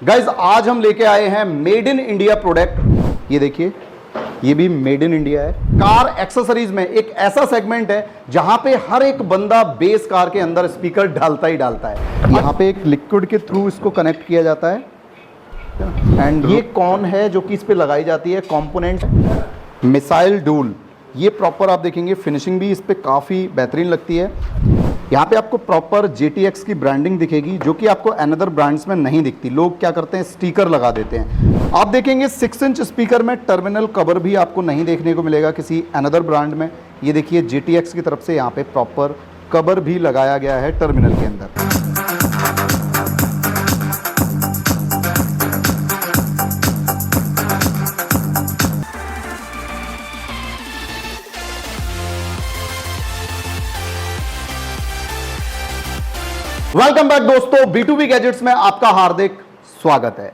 Guys आज हम लेके आए हैं मेड इन इंडिया प्रोडक्ट। ये देखिए, ये भी मेड इन इंडिया है। कार एक्सेसरीज में एक ऐसा सेगमेंट है जहां पे हर एक बंदा बेस कार के अंदर स्पीकर डालता ही डालता है। यहां पे एक लिक्विड के थ्रू इसको कनेक्ट किया जाता है एंड ये कौन है जो कि इस पे लगाई जाती है कंपोनेंट, मिसाइल डूल। ये प्रॉपर आप देखेंगे फिनिशिंग भी इस पे काफ़ी बेहतरीन लगती है। यहाँ पे आपको प्रॉपर JTX की ब्रांडिंग दिखेगी जो कि आपको अनदर ब्रांड्स में नहीं दिखती। लोग क्या करते हैं, स्टिकर लगा देते हैं। आप देखेंगे 6 इंच स्पीकर में टर्मिनल कवर भी आपको नहीं देखने को मिलेगा किसी अनदर ब्रांड में। ये देखिए JTX की तरफ से यहाँ पे प्रॉपर कवर भी लगाया गया है टर्मिनल के अंदर। वेलकम बैक दोस्तों, B2B गैजेट्स में आपका हार्दिक स्वागत है।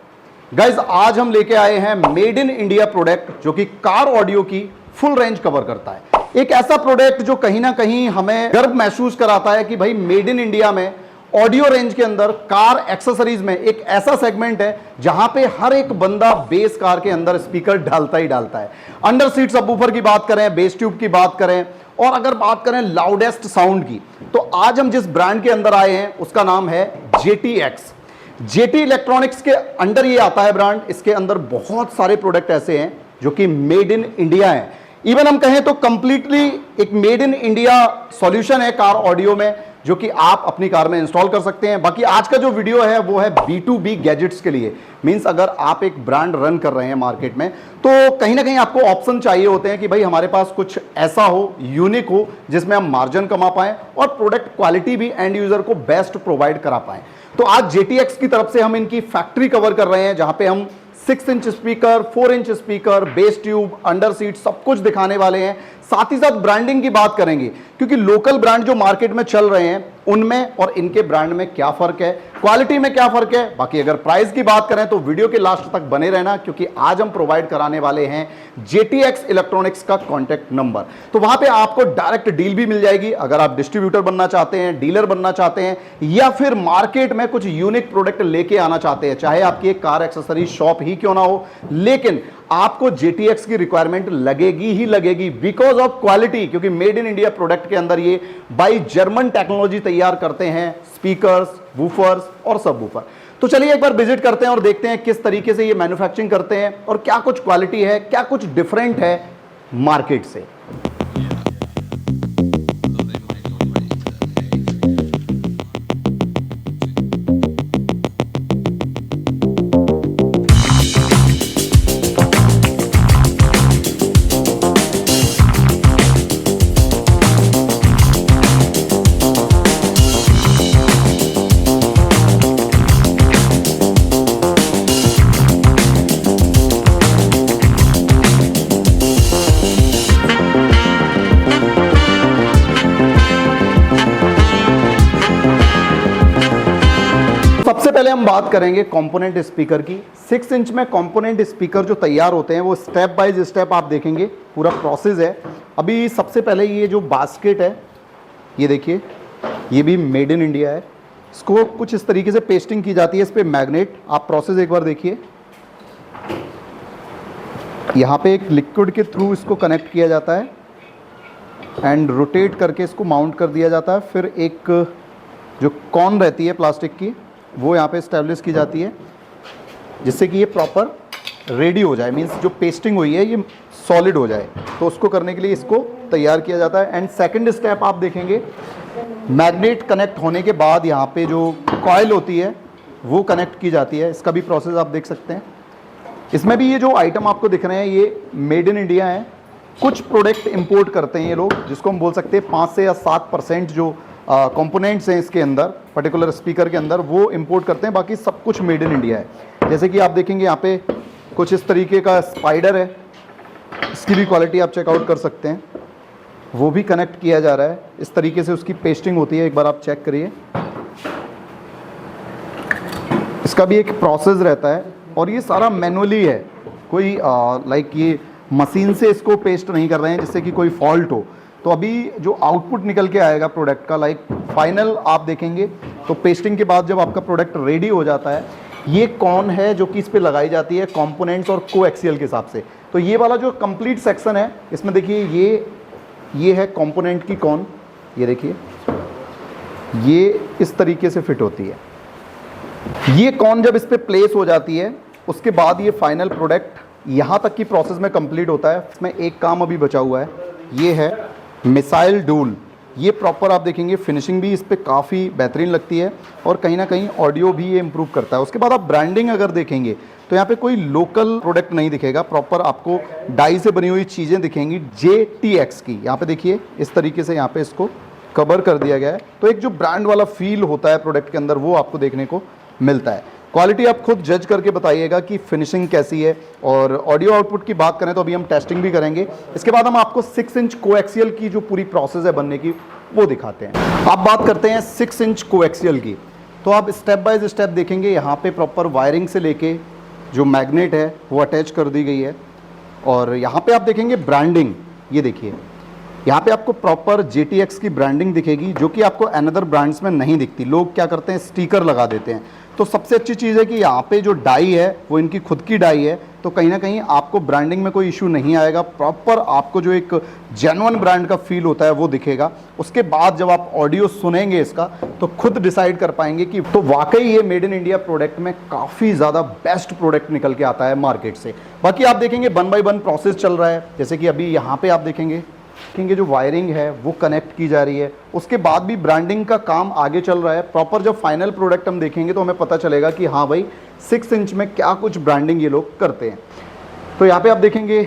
गाइज आज हम लेके आए हैं मेड इन इंडिया प्रोडक्ट जो कि कार ऑडियो की फुल रेंज कवर करता है। एक ऐसा प्रोडक्ट जो कहीं ना कहीं हमें गर्व महसूस कराता है कि भाई मेड इन इंडिया में ऑडियो रेंज के अंदर कार एक्सेसरीज में एक ऐसा सेगमेंट है जहां पे हर एक बंदा बेस कार के अंदर स्पीकर डालता ही डालता है। अंडर सीट सबवूफर की बात करें, बेस ट्यूब की बात करें और अगर बात करें लाउडेस्ट साउंड की, तो आज हम जिस ब्रांड के अंदर आए हैं उसका नाम है JTX। JT इलेक्ट्रॉनिक्स के अंडर ये आता है ब्रांड। इसके अंदर बहुत सारे प्रोडक्ट ऐसे हैं जो कि मेड इन इंडिया हैं। इवन हम कहें तो कंप्लीटली एक मेड इन इंडिया सॉल्यूशन है कार ऑडियो में जो कि आप अपनी कार में इंस्टॉल कर सकते हैं। बाकी आज का जो वीडियो है वो है B2B गैजेट्स के लिए। मींस अगर आप एक ब्रांड रन कर रहे हैं मार्केट में तो कहीं ना कहीं आपको ऑप्शन चाहिए होते हैं कि भाई हमारे पास कुछ ऐसा हो, यूनिक हो, जिसमें हम मार्जिन कमा पाएं और प्रोडक्ट क्वालिटी भी एंड यूजर को बेस्ट प्रोवाइड करा पाएं। तो आज JTX की तरफ से हम इनकी फैक्ट्री कवर कर रहे हैं जहां पे हम 6 inch speaker, 4 inch speaker, base tube, under seat सब कुछ दिखाने वाले हैं। साथ ही साथ ब्रांडिंग की बात करेंगे क्योंकि लोकल ब्रांड जो मार्केट में चल रहे हैं उनमें और इनके ब्रांड में क्या फर्क है, क्वालिटी में क्या फर्क है। बाकी अगर प्राइस की बात करें तो वीडियो के लास्ट तक बने रहना क्योंकि आज हम प्रोवाइड कराने वाले हैं JTX इलेक्ट्रॉनिक्स का कॉन्टैक्ट नंबर। तो वहां पे आपको डायरेक्ट डील भी मिल जाएगी अगर आप डिस्ट्रीब्यूटर बनना चाहते हैं, डीलर बनना चाहते हैं या फिर मार्केट में कुछ यूनिक प्रोडक्ट लेके आना चाहते हैं। चाहे आपकी एक कार एक्सेसरी शॉप ही क्यों ना हो, लेकिन आपको JTX की रिक्वायरमेंट लगेगी ही लगेगी बिकॉज ऑफ क्वालिटी। क्योंकि मेड इन इंडिया प्रोडक्ट के अंदर ये बाई जर्मन टेक्नोलॉजी तैयार करते हैं स्पीकर्स, वूफर्स और सब वूफर। तो चलिए एक बार विजिट करते हैं और देखते हैं किस तरीके से ये मैन्युफैक्चरिंग करते हैं और क्या कुछ क्वालिटी है, क्या कुछ डिफरेंट है मार्केट से। सबसे पहले हम बात करेंगे कंपोनेंट स्पीकर की। 6 इंच में कंपोनेंट स्पीकर जो तैयार होते हैं वो स्टेप बाय स्टेप आप देखेंगे पूरा प्रोसेस है। अभी सबसे पहले ये जो बास्केट है ये देखिए, ये भी मेड इन इंडिया है। इसको कुछ इस तरीके से पेस्टिंग की जाती है, इस पे मैग्नेट। आप प्रोसेस एक बार देखिए। यहाँ पे एक लिक्विड के थ्रू इसको कनेक्ट किया जाता है एंड रोटेट करके इसको माउंट कर दिया जाता है। फिर एक जो कॉन रहती है प्लास्टिक की वो यहाँ पे स्टैब्लिश की जाती है जिससे कि ये प्रॉपर रेडी हो जाए। मींस जो पेस्टिंग हुई है ये सॉलिड हो जाए। तो उसको करने के लिए इसको तैयार किया जाता है। एंड सेकंड स्टेप आप देखेंगे, मैग्नेट कनेक्ट होने के बाद यहाँ पे जो कॉइल होती है वो कनेक्ट की जाती है। इसका भी प्रोसेस आप देख सकते हैं। इसमें भी ये जो आइटम आपको दिख रहे हैं ये मेड इन इंडिया है। कुछ प्रोडक्ट इम्पोर्ट करते हैं ये लोग, जिसको हम बोल सकते हैं 5 से या 7% जो कंपोनेंट्स हैं इसके अंदर पर्टिकुलर स्पीकर के अंदर वो इंपोर्ट करते हैं। बाकी सब कुछ मेड इन इंडिया है। जैसे कि आप देखेंगे यहाँ पे कुछ इस तरीके का स्पाइडर है, इसकी भी क्वालिटी आप चेकआउट कर सकते हैं। वो भी कनेक्ट किया जा रहा है, इस तरीके से उसकी पेस्टिंग होती है। एक बार आप चेक करिए, इसका भी एक प्रोसेस रहता है और ये सारा मैनुअली है। कोई लाइक ये मशीन से इसको पेस्ट नहीं कर रहे हैं जिससे कि कोई फॉल्ट हो। तो अभी जो आउटपुट निकल के आएगा प्रोडक्ट का, लाइक फाइनल आप देखेंगे तो पेस्टिंग के बाद जब आपका प्रोडक्ट रेडी हो जाता है, ये कौन है जो कि इस पे लगाई जाती है कंपोनेंट्स और कोएक्सियल के हिसाब से। तो ये वाला जो कंप्लीट सेक्शन है इसमें देखिए ये है कंपोनेंट की कौन, ये देखिए ये इस तरीके से फिट होती है। ये कौन जब इस पे प्लेस हो जाती है उसके बाद ये फाइनल प्रोडक्ट यहाँ तक की प्रोसेस में कंप्लीट होता है। इसमें एक काम अभी बचा हुआ है, ये है मिसाइल डूल। ये प्रॉपर आप देखेंगे फिनिशिंग भी इस पे काफ़ी बेहतरीन लगती है और कहीं ना कहीं ऑडियो भी ये इम्प्रूव करता है। उसके बाद आप ब्रांडिंग अगर देखेंगे तो यहाँ पे कोई लोकल प्रोडक्ट नहीं दिखेगा, प्रॉपर आपको डाई से बनी हुई चीज़ें दिखेंगी JTX की। यहाँ पे देखिए इस तरीके से यहाँ पे इसको कवर कर दिया गया है, तो एक जो ब्रांड वाला फील होता है प्रोडक्ट के अंदर वो आपको देखने को मिलता है। क्वालिटी आप खुद जज करके बताइएगा कि फिनिशिंग कैसी है। और ऑडियो आउटपुट की बात करें तो अभी हम टेस्टिंग भी करेंगे, इसके बाद हम आपको 6 इंच कोएक्सियल की जो पूरी प्रोसेस है बनने की वो दिखाते हैं। आप बात करते हैं 6 इंच कोएक्सियल की, तो आप स्टेप बाय स्टेप देखेंगे। यहाँ पे प्रॉपर वायरिंग से लेके जो मैग्नेट है वो अटैच कर दी गई है। और यहाँ पे आप देखेंगे ब्रांडिंग, ये देखिए यहाँ पे आपको प्रॉपर JTX की ब्रांडिंग दिखेगी जो कि आपको अनदर ब्रांड्स में नहीं दिखती। लोग क्या करते हैं स्टिकर लगा देते हैं। तो सबसे अच्छी चीज़ है कि यहाँ पे जो डाई है वो इनकी खुद की डाई है, तो कहीं ना कहीं आपको ब्रांडिंग में कोई इशू नहीं आएगा। प्रॉपर आपको जो एक जेन्युइन ब्रांड का फील होता है वो दिखेगा। उसके बाद जब आप ऑडियो सुनेंगे इसका तो खुद डिसाइड कर पाएंगे कि तो वाकई ये मेड इन इंडिया प्रोडक्ट में काफ़ी ज़्यादा बेस्ट प्रोडक्ट निकल के आता है मार्केट से। बाकी आप देखेंगे 1 बाय 1 प्रोसेस चल रहा है। जैसे कि अभी यहाँ पर आप देखेंगे जो वायरिंग है वो कनेक्ट की जा रही है, उसके बाद भी ब्रांडिंग का काम आगे चल रहा है। प्रॉपर जब फाइनल प्रोडक्ट हम देखेंगे तो हमें पता चलेगा कि हाँ भाई 6 इंच में क्या कुछ ब्रांडिंग ये लोग करते हैं। तो यहाँ पे आप देखेंगे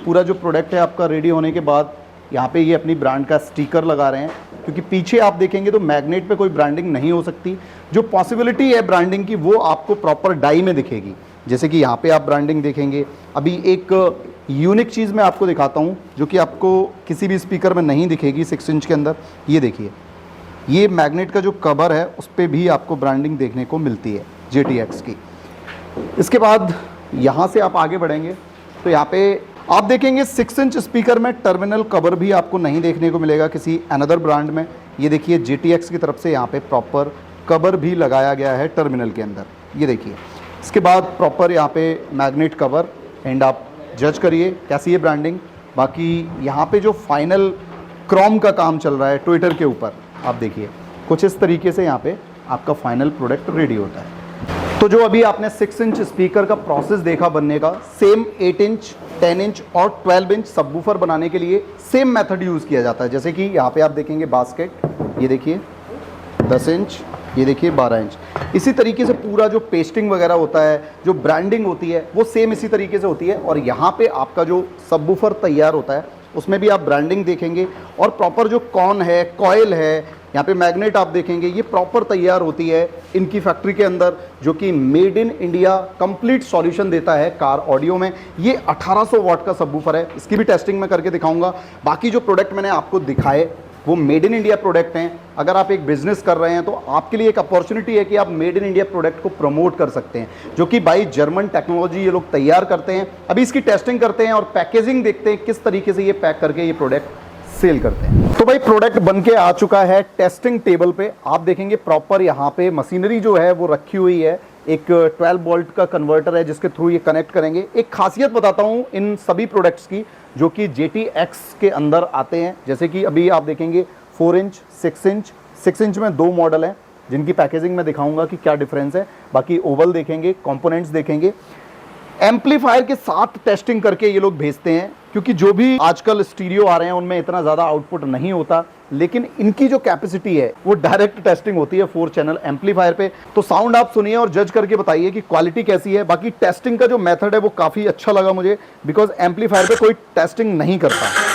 पूरा जो प्रोडक्ट है आपका रेडी होने के बाद यहाँ पे ये अपनी ब्रांड का स्टिकर लगा रहे हैं, क्योंकि पीछे आप देखेंगे तो मैग्नेट पे कोई ब्रांडिंग नहीं हो सकती। जो पॉसिबिलिटी है ब्रांडिंग की वो आपको प्रॉपर डाई में दिखेगी। जैसे कि यहाँ पे आप ब्रांडिंग देखेंगे। अभी एक यूनिक चीज़ मैं आपको दिखाता हूँ जो कि आपको किसी भी स्पीकर में नहीं दिखेगी 6 इंच के अंदर। ये देखिए ये मैग्नेट का जो कवर है उस पर भी आपको ब्रांडिंग देखने को मिलती है JTX की। इसके बाद यहाँ से आप आगे बढ़ेंगे तो यहाँ पे आप देखेंगे 6 इंच स्पीकर में टर्मिनल कवर भी आपको नहीं देखने को मिलेगा किसी अनदर ब्रांड में। ये देखिए JTX की तरफ से यहाँ पे प्रॉपर कवर भी लगाया गया है टर्मिनल के अंदर, ये देखिए। इसके बाद प्रॉपर यहाँ पे मैग्नेट कवर एंड आप जज करिए कैसी है ब्रांडिंग। बाकी यहाँ पे जो फाइनल क्रोम का काम चल रहा है ट्विटर के ऊपर, आप देखिए कुछ इस तरीके से यहाँ पे आपका फाइनल प्रोडक्ट रेडी होता है। तो जो अभी आपने 6 इंच स्पीकर का प्रोसेस देखा बनने का, सेम 8 इंच 10 इंच और 12 इंच सबवूफर बनाने के लिए सेम मेथड यूज़ किया जाता है। जैसे कि यहाँ पे आप देखेंगे बास्केट, ये देखिए 10 इंच, ये देखिए 12 इंच। इसी तरीके से पूरा जो पेस्टिंग वगैरह होता है, जो ब्रांडिंग होती है वो सेम इसी तरीके से होती है। और यहाँ पे आपका जो सबवूफर तैयार होता है उसमें भी आप ब्रांडिंग देखेंगे। और प्रॉपर जो कॉन है, कॉयल है, यहाँ पे मैग्नेट आप देखेंगे, ये प्रॉपर तैयार होती है इनकी फैक्ट्री के अंदर, जो कि made in India complete solution देता है कार ऑडियो में। ये 1800 वाट का सबवूफर है, इसकी भी टेस्टिंग मैं करके दिखाऊंगा। बाकी जो प्रोडक्ट मैंने आपको दिखाए वो मेड इन इंडिया प्रोडक्ट हैं। अगर आप एक बिजनेस कर रहे हैं तो आपके लिए एक अपॉर्चुनिटी है कि आप मेड इन इंडिया प्रोडक्ट को प्रमोट कर सकते हैं, जो कि बाई जर्मन टेक्नोलॉजी ये लोग तैयार करते हैं। अभी इसकी टेस्टिंग करते हैं और पैकेजिंग देखते हैं किस तरीके से ये पैक करके ये प्रोडक्ट सेल करते हैं। तो भाई प्रोडक्ट बन के आ चुका है टेस्टिंग टेबल पे। आप देखेंगे प्रॉपर यहाँ पे मशीनरी जो है वो रखी हुई है। एक 12 वोल्ट का कन्वर्टर है जिसके थ्रू ये कनेक्ट करेंगे। एक खासियत बताता हूँ इन सभी प्रोडक्ट्स की जो कि JTX के अंदर आते हैं। जैसे कि अभी आप देखेंगे 4 इंच, 6 इंच, 6 इंच में 2 मॉडल हैं जिनकी पैकेजिंग में दिखाऊंगा कि क्या डिफरेंस है। बाकी ओवल देखेंगे, कंपोनेंट्स देखेंगे। एम्पलीफायर के साथ टेस्टिंग करके ये लोग भेजते हैं, क्योंकि जो भी आजकल स्टीरियो आ रहे हैं उनमें इतना ज़्यादा आउटपुट नहीं होता, लेकिन इनकी जो कैपेसिटी है वो डायरेक्ट टेस्टिंग होती है 4 चैनल एम्पलीफायर पे। तो साउंड आप सुनिए और जज करके बताइए कि क्वालिटी कैसी है। बाकी टेस्टिंग का जो मेथड है वो काफ़ी अच्छा लगा मुझे, बिकॉज एम्पलीफायर पे कोई टेस्टिंग नहीं करता।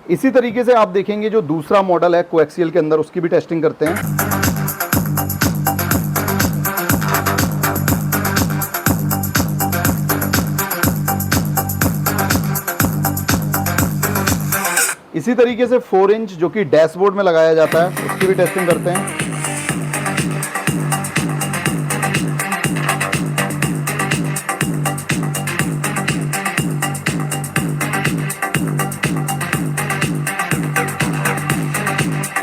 इसी तरीके से आप देखेंगे जो दूसरा मॉडल है कोएक्सियल के अंदर, उसकी भी टेस्टिंग करते हैं। इसी तरीके से 4 इंच जो कि डैशबोर्ड में लगाया जाता है इसकी भी टेस्टिंग करते हैं।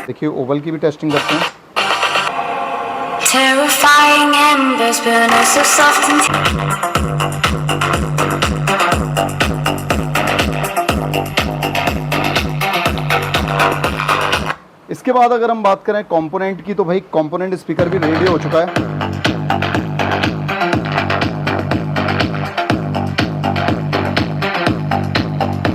देखिए ओवल की भी टेस्टिंग करते हैं। Terrifying embers burn us so soft and इसके बाद अगर हम बात करें कंपोनेंट की, तो भाई कंपोनेंट स्पीकर भी रेडी हो चुका है।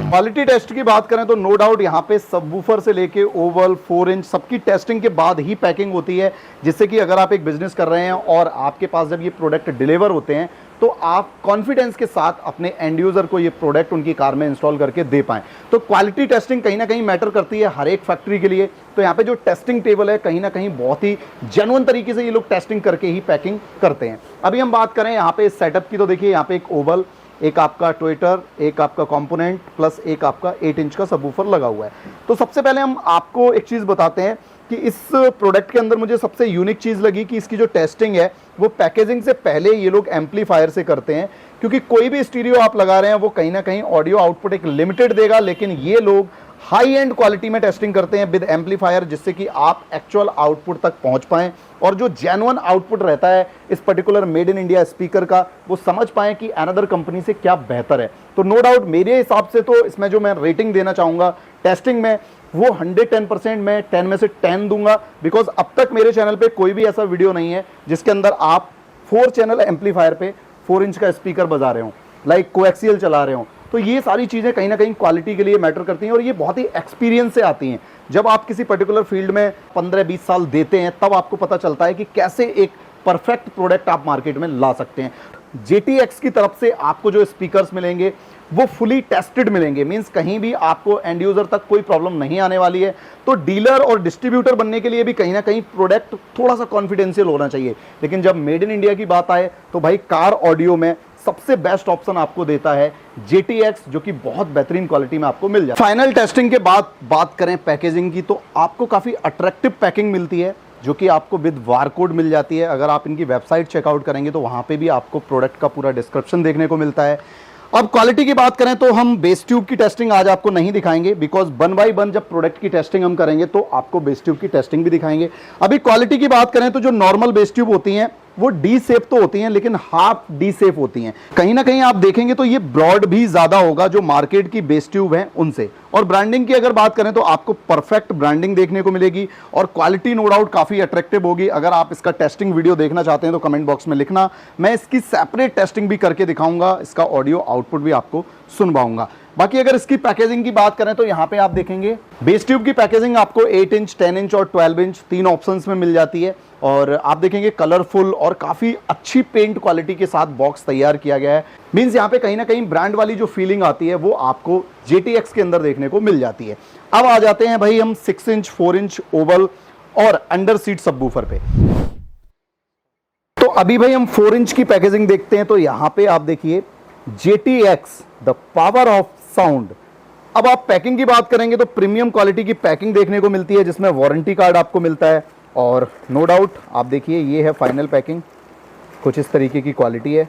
क्वालिटी टेस्ट की बात करें तो नो डाउट यहाँ पे सबवूफर से लेके ओवल 4 इंच सबकी टेस्टिंग के बाद ही पैकिंग होती है, जिससे कि अगर आप एक बिजनेस कर रहे हैं और आपके पास जब ये प्रोडक्ट डिलीवर होते हैं तो आप कॉन्फिडेंस के साथ अपने एंड यूजर को ये प्रोडक्ट उनकी कार में इंस्टॉल करके दे पाएं। तो क्वालिटी टेस्टिंग कहीं ना कहीं मैटर करती है हर एक फैक्ट्री के लिए। तो यहाँ पे जो टेस्टिंग टेबल है कहीं ना कहीं बहुत ही जेन्युइन तरीके से ये लोग टेस्टिंग करके ही पैकिंग करते हैं। अभी हम बात करें यहाँ पे इस सेटअप की, तो देखिए यहाँ पे एक ओवल, एक आपका ट्विटर, एक आपका कंपोनेंट प्लस एक आपका 8 इंच का सबवूफर लगा हुआ है। तो सबसे पहले हम आपको एक चीज़ बताते हैं कि इस प्रोडक्ट के अंदर मुझे सबसे यूनिक चीज़ लगी कि इसकी जो टेस्टिंग है वो पैकेजिंग से पहले ये लोग एम्पलीफायर से करते हैं, क्योंकि कोई भी स्टीरियो आप लगा रहे हैं वो कहीं ना कहीं ऑडियो आउटपुट एक लिमिटेड देगा, लेकिन ये लोग हाई एंड क्वालिटी में टेस्टिंग करते हैं विद एम्पलीफायर, जिससे कि आप एक्चुअल आउटपुट तक पहुंच पाएं और जो जेन्युइन आउटपुट रहता है इस particular made in India speaker का वो समझ पाएं कि अनदर कंपनी से क्या बेहतर है। तो नो डाउट मेरे हिसाब से तो इसमें जो मैं रेटिंग देना चाहूँगा टेस्टिंग में वो 110% मैं 10 में से 10 दूंगा, बिकॉज अब तक मेरे चैनल पे कोई भी ऐसा वीडियो नहीं है जिसके अंदर आप 4 चैनल एम्पलीफायर पे 4 इंच का स्पीकर बजा रहे हो, लाइक कोएक्सियल चला रहे हो। तो ये सारी चीज़ें कहीं ना कहीं क्वालिटी के लिए मैटर करती हैं और ये बहुत ही एक्सपीरियंस से आती हैं। जब आप किसी पर्टिकुलर फील्ड में 15-20 साल देते हैं तब आपको पता चलता है कि कैसे एक परफेक्ट प्रोडक्ट आप मार्केट में ला सकते हैं। JTX की तरफ से आपको जो स्पीकर्स मिलेंगे वो फुली टेस्टेड मिलेंगे, मींस कहीं भी आपको एंड यूजर तक कोई प्रॉब्लम नहीं आने वाली है। तो डीलर और डिस्ट्रीब्यूटर बनने के लिए भी कहीं ना कहीं प्रोडक्ट थोड़ा सा कॉन्फिडेंशियल होना चाहिए, लेकिन जब मेड इन इंडिया की बात आए तो भाई कार ऑडियो में सबसे बेस्ट ऑप्शन आपको देता है JTX, जो कि बहुत बेहतरीन क्वालिटी में आपको मिल जाए। फाइनल टेस्टिंग के बाद बात करें पैकेजिंग की, तो आपको काफ़ी अट्रैक्टिव पैकिंग मिलती है जो कि आपको विद बारकोड मिल जाती है। अगर आप इनकी वेबसाइट चेकआउट करेंगे तो वहाँ पे भी आपको प्रोडक्ट का पूरा डिस्क्रिप्शन देखने को मिलता है। अब क्वालिटी की बात करें तो हम बेस ट्यूब की टेस्टिंग आज आपको नहीं दिखाएंगे, बिकॉज 1 बाय 1 जब प्रोडक्ट की टेस्टिंग हम करेंगे तो आपको बेस ट्यूब की टेस्टिंग भी दिखाएंगे। अभी क्वालिटी की बात करें तो जो नॉर्मल बेस ट्यूब होती हैं वो डी सेफ तो होती हैं, लेकिन हाफ डी सेफ होती हैं। कहीं ना कहीं आप देखेंगे तो ये ब्रॉड भी ज्यादा होगा जो मार्केट की बेस ट्यूब है उनसे। और ब्रांडिंग की अगर बात करें तो आपको परफेक्ट ब्रांडिंग देखने को मिलेगी और क्वालिटी नो डाउट काफी अट्रैक्टिव होगी। अगर आप इसका टेस्टिंग वीडियो देखना चाहते हैं तो कमेंट बॉक्स में लिखना, मैं इसकी सेपरेट टेस्टिंग भी करके दिखाऊंगा, इसका ऑडियो आउटपुट भी आपको सुनवाऊंगा। बाकी अगर इसकी पैकेजिंग की बात करें तो यहाँ पे आप देखेंगे बेस ट्यूब की पैकेजिंग आपको 8 इंच, 10 इंच और 12 इंच 3 ऑप्शंस में मिल जाती है। और आप देखेंगे कलरफुल और काफी अच्छी पेंट क्वालिटी के साथ बॉक्स तैयार किया गया है, मींस यहाँ पे कहीं ना कहीं ब्रांड वाली जो फीलिंग आती है वो आपको JTX के अंदर देखने को मिल जाती है। अब आ जाते हैं भाई हम 6 इंच, 4 इंच ओवल और अंडर सीट सबवूफर पे। तो अभी भाई हम 4 इंच की पैकेजिंग देखते हैं, तो यहाँ पे आप देखिए JTX the power of sound. अब आप पैकिंग की बात करेंगे तो प्रीमियम क्वालिटी की पैकिंग देखने को मिलती है जिसमें वारंटी कार्ड आपको मिलता है। और नो डाउट आप देखिए ये है फाइनल पैकिंग, कुछ इस तरीके की क्वालिटी है।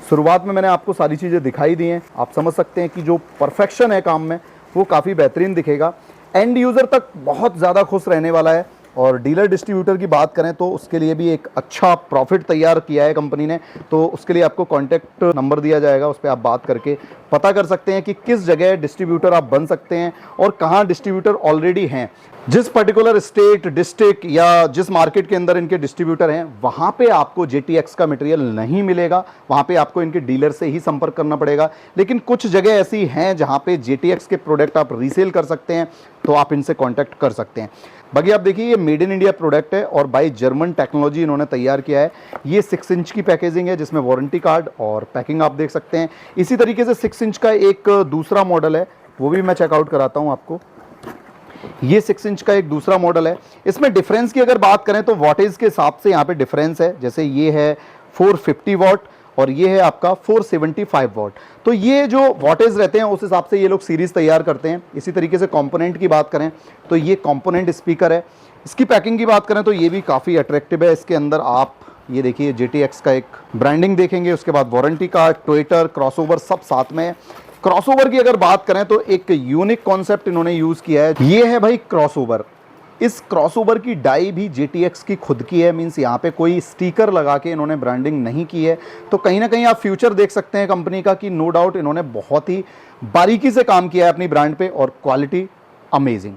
शुरुआत में मैंने आपको सारी चीज़ें दिखाई दी हैं, आप समझ सकते हैं कि जो परफेक्शन है काम में वो काफ़ी बेहतरीन दिखेगा, एंड यूज़र तक बहुत ज़्यादा खुश रहने वाला है। और डीलर डिस्ट्रीब्यूटर की बात करें तो उसके लिए भी एक अच्छा प्रॉफिट तैयार किया है कंपनी ने, तो उसके लिए आपको कॉन्टैक्ट नंबर दिया जाएगा, उस पर आप बात करके पता कर सकते हैं कि किस जगह डिस्ट्रीब्यूटर आप बन सकते हैं और कहाँ डिस्ट्रीब्यूटर ऑलरेडी हैं। जिस पर्टिकुलर स्टेट, डिस्ट्रिक्ट या जिस मार्केट के अंदर इनके डिस्ट्रीब्यूटर हैं वहाँ पे आपको JTX का मटेरियल नहीं मिलेगा, वहाँ पे आपको इनके डीलर से ही संपर्क करना पड़ेगा। लेकिन कुछ जगह ऐसी हैं जहाँ पे JTX के प्रोडक्ट आप रीसेल कर सकते हैं, तो आप इनसे कॉन्टैक्ट कर सकते हैं। बाकी आप देखिए ये मेड इन इंडिया प्रोडक्ट है और बाय जर्मन टेक्नोलॉजी इन्होंने तैयार किया है। ये 6 इंच की पैकेजिंग है जिसमें वारंटी कार्ड और पैकिंग आप देख सकते हैं। इसी तरीके से 6 इंच का एक दूसरा मॉडल है, वो भी मैं चेकआउट कराता हूँ आपको। ये 6 इंच का एक दूसरा मॉडल है। इसमें डिफरेंस की अगर बात करें तो वॉटेज के हिसाब से यहाँ पे डिफरेंस है, जैसे ये है 450 वॉट और ये है आपका 475 वॉट। तो ये जो वॉटेज रहते हैं उस हिसाब से ये लोग सीरीज तैयार करते हैं। इसी तरीके से कंपोनेंट की बात करें तो ये कंपोनेंट स्पीकर है इसकी पैकिंग की बात करें तो ये भी काफ़ी अट्रैक्टिव है। इसके अंदर आप ये देखिए JTX का एक ब्रांडिंग देखेंगे, उसके बाद वारंटी कार्ड, ट्विटर, क्रॉसओवर सब साथ में। क्रॉसओवर की अगर बात करें तो एक यूनिक कॉन्सेप्ट इन्होंने यूज़ किया है, ये है भाई क्रॉसओवर। इस क्रॉसओवर की डाई भी JTX की खुद की है, मींस यहाँ पे कोई स्टिकर लगा के इन्होंने ब्रांडिंग नहीं की है। तो कहीं ना कहीं आप फ्यूचर देख सकते हैं कंपनी का कि नो डाउट इन्होंने बहुत ही बारीकी से काम किया है अपनी ब्रांड पे और क्वालिटी अमेजिंग।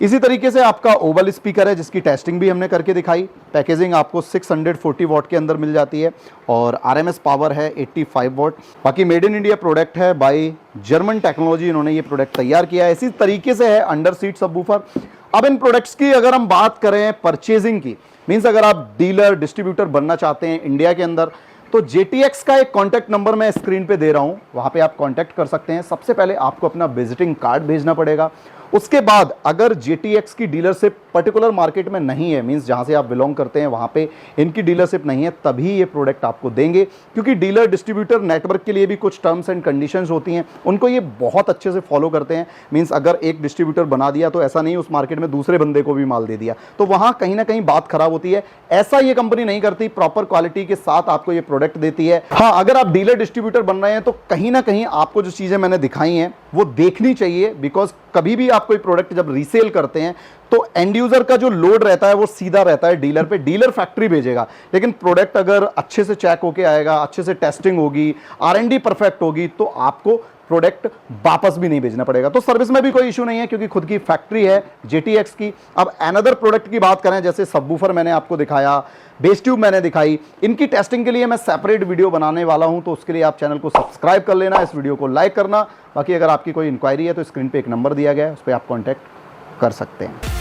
इसी तरीके से आपका ओवल स्पीकर है जिसकी टेस्टिंग भी हमने करके दिखाई। पैकेजिंग आपको 640 वॉट के अंदर मिल जाती है और RMS पावर है 85 वॉट। बाकी मेड इन इंडिया प्रोडक्ट है, बाय जर्मन टेक्नोलॉजी इन्होंने ये प्रोडक्ट तैयार किया है। इसी तरीके से है अंडर सीट सबवूफर। अब इन प्रोडक्ट्स की अगर हम बात करें परचेजिंग की, मीन्स अगर आप डीलर डिस्ट्रीब्यूटर बनना चाहते हैं इंडिया के अंदर, तो JTX का एक कॉन्टैक्ट नंबर मैं स्क्रीन पे दे रहा हूं, वहां पे आप कॉन्टैक्ट कर सकते हैं। सबसे पहले आपको अपना विजिटिंग कार्ड भेजना पड़ेगा। उसके बाद अगर JTX की डीलरशिप पर्टिकुलर मार्केट में नहीं है, मींस जहां से आप बिलोंग करते हैं वहां पे इनकी डीलरशिप नहीं है, तभी ये प्रोडक्ट आपको देंगे। क्योंकि डीलर डिस्ट्रीब्यूटर नेटवर्क के लिए भी कुछ टर्म्स एंड कंडीशंस होती हैं, उनको ये बहुत अच्छे से फॉलो करते हैं। मींस अगर एक डिस्ट्रीब्यूटर बना दिया तो ऐसा नहीं उस मार्केट में दूसरे बंदे को भी माल दे दिया, तो वहां कहीं ना कहीं बात खराब होती है। ऐसा ये कंपनी नहीं करती, प्रॉपर क्वालिटी के साथ आपको ये प्रोडक्ट देती है। हाँ, अगर आप डीलर डिस्ट्रीब्यूटर बन रहे हैं तो कहीं ना कहीं आपको जो चीजें मैंने दिखाई हैं वो देखनी चाहिए, बिकॉज कभी भी आप कोई प्रोडक्ट जब रीसेल करते हैं तो एंड यूजर का जो लोड रहता है वो सीधा रहता है डीलर पे, डीलर फैक्ट्री भेजेगा। लेकिन प्रोडक्ट अगर अच्छे से चेक होके आएगा, अच्छे से टेस्टिंग होगी, R&D परफेक्ट होगी, तो आपको प्रोडक्ट वापस भी नहीं भेजना पड़ेगा। तो सर्विस में भी कोई इशू नहीं है क्योंकि खुद की फैक्ट्री है JTX की। अब अनदर प्रोडक्ट की बात करें, जैसे सबवूफर मैंने आपको दिखाया, बेस ट्यूब मैंने दिखाई, इनकी टेस्टिंग के लिए मैं सेपरेट वीडियो बनाने वाला हूं, तो उसके लिए आप चैनल को सब्सक्राइब कर लेना, इस वीडियो को लाइक करना। बाकी अगर आपकी कोई इंक्वायरी है तो स्क्रीन पे एक नंबर दिया गया है, उस पर आप कॉन्टैक्ट कर सकते हैं।